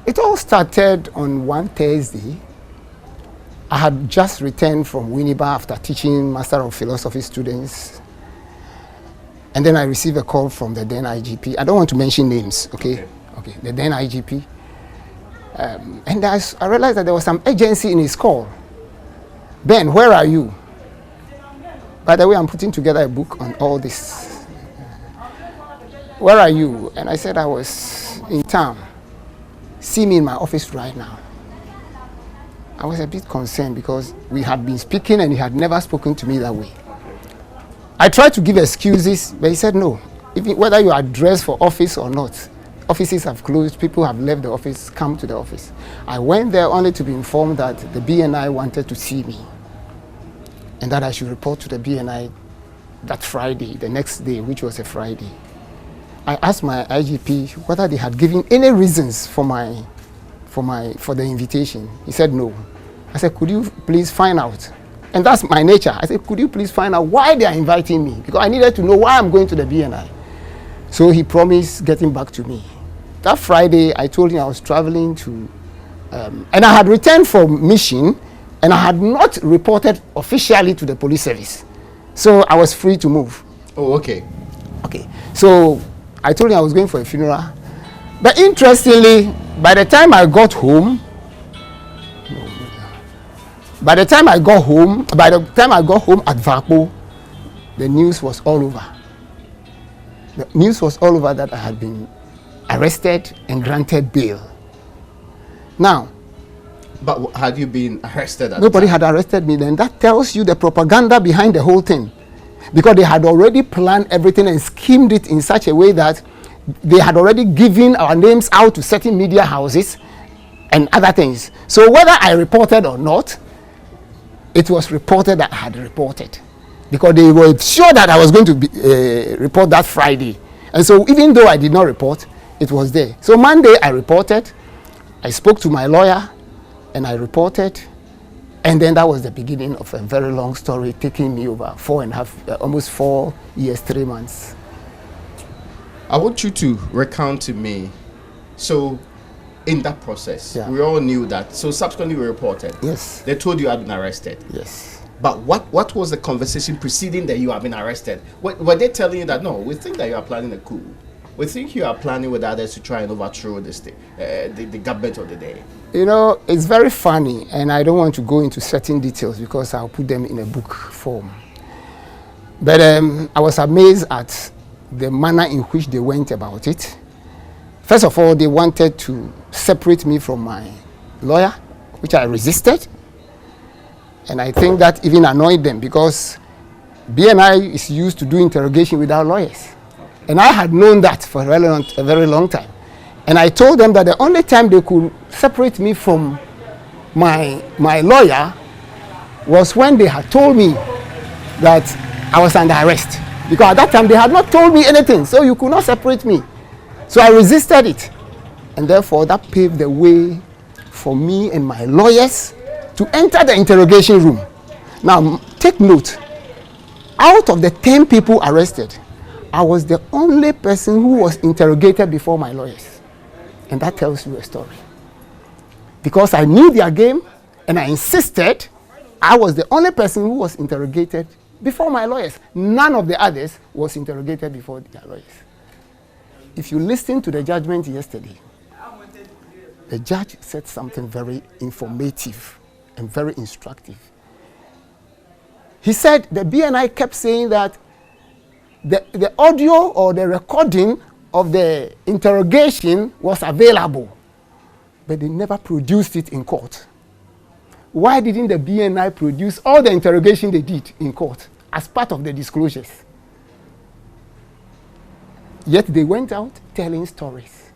It all started on one Thursday. I had just returned from Winneba after teaching Master of Philosophy students. And then I received a call from the then IGP. I don't want to mention names, okay? Okay, the then IGP. And I realized that there was some urgency in his call. Ben, where are you? By the way, I'm putting together a book on all this. Where are you? And I said I was in town. See me in my office right now. I was a bit concerned because we had been speaking and he had never spoken to me that way. I tried to give excuses, but he said no. Even whether you are dressed for office or not, offices have closed, people have left the office, come to the office. I went there only to be informed that the BNI wanted to see me and that I should report to the BNI that Friday, the next day, which was a Friday. I asked my IGP whether they had given any reasons for the invitation. He said no. I said, could you please find out? And that's my nature. I said, could you please find out why they are inviting me? Because I needed to know why I'm going to the BNI. So he promised getting back to me. That Friday, I told him I was traveling to, and I had returned from mission, and I had not reported officially to the police service. So I was free to move. Oh, okay. Okay. So I told him I was going for a funeral. But interestingly, by the time I got home at Vapo, the news was all over. The news was all over that I had been arrested and granted bail. Now, but had you been arrested at nobody had arrested me then. That tells you the propaganda behind the whole thing. Because they had already planned everything and schemed it in such a way that they had already given our names out to certain media houses and other things. So whether I reported or not, it was reported that I had reported. Because they were sure that I was going to report that Friday. And so even though I did not report, it was there. So Monday I reported, I spoke to my lawyer, and I reported. And then that was the beginning of a very long story, taking me over almost 4 years, 3 months. I want you to recount to me. So, in that process, we all knew that. So, subsequently, we reported. Yes. They told you had been arrested. Yes. But what was the conversation preceding that you have been arrested? Were they telling you that, no, we think that you are planning a coup? We think you are planning with others to try and overthrow this thing, the government of the day? You know, it's very funny, and I don't want to go into certain details because I'll put them in a book form. But I was amazed at the manner in which they went about it. First of all, they wanted to separate me from my lawyer, which I resisted. And I think that even annoyed them because BNI is used to do interrogation without lawyers. And I had known that for a very long time. And I told them that the only time they could separate me from my lawyer was when they had told me that I was under arrest. Because at that time they had not told me anything, so you could not separate me. So I resisted it. And therefore that paved the way for me and my lawyers to enter the interrogation room. Now take note, out of the 10 people arrested, I was the only person who was interrogated before my lawyers. And that tells you a story. Because I knew their game and I insisted, I was the only person who was interrogated before my lawyers. None of the others was interrogated before their lawyers. If you listen to the judgment yesterday, the judge said something very informative and very instructive. He said the BNI kept saying that the audio or the recording of the interrogation was available, but they never produced it in court. Why didn't the BNI produce all the interrogation they did in court as part of the disclosures? Yet they went out telling stories.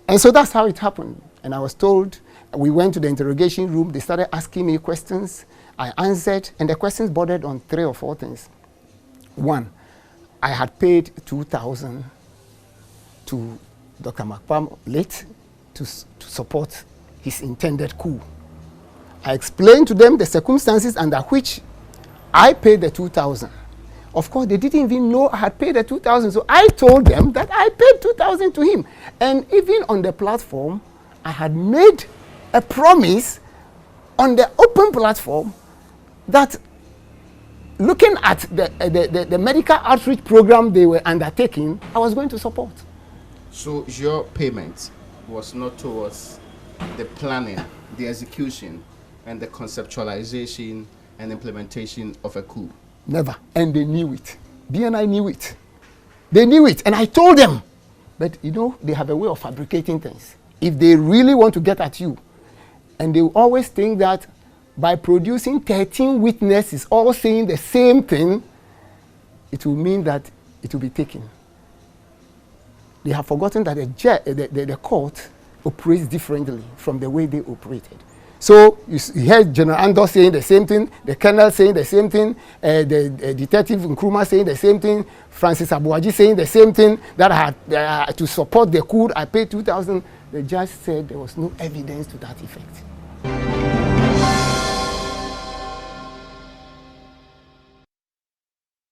And so that's how it happened. And I was told, we went to the interrogation room, they started asking me questions, I answered, and the questions bordered on 3 or 4 things. One, I had paid 2,000 to Dr. Makpam late to support his intended coup. I explained to them the circumstances under which I paid the 2,000. Of course, they didn't even know I had paid the 2,000. So I told them that I paid 2,000 to him. And even on the platform, I had made a promise on the open platform that looking at the medical outreach program they were undertaking, I was going to support. So your payment was not towards the planning, the execution, and the conceptualization and implementation of a coup? Never. And they knew it. BNI knew it. They knew it. And I told them. But you know, they have a way of fabricating things. If they really want to get at you, and they always think that by producing 13 witnesses all saying the same thing, it will mean that it will be taken. They have forgotten that the court operates differently from the way they operated. So you heard General Andor saying the same thing, the Colonel saying the same thing, the Detective Nkrumah saying the same thing, Francis Abuaji saying the same thing, that I had to support the coup, I paid 2,000. The judge said there was no evidence to that effect.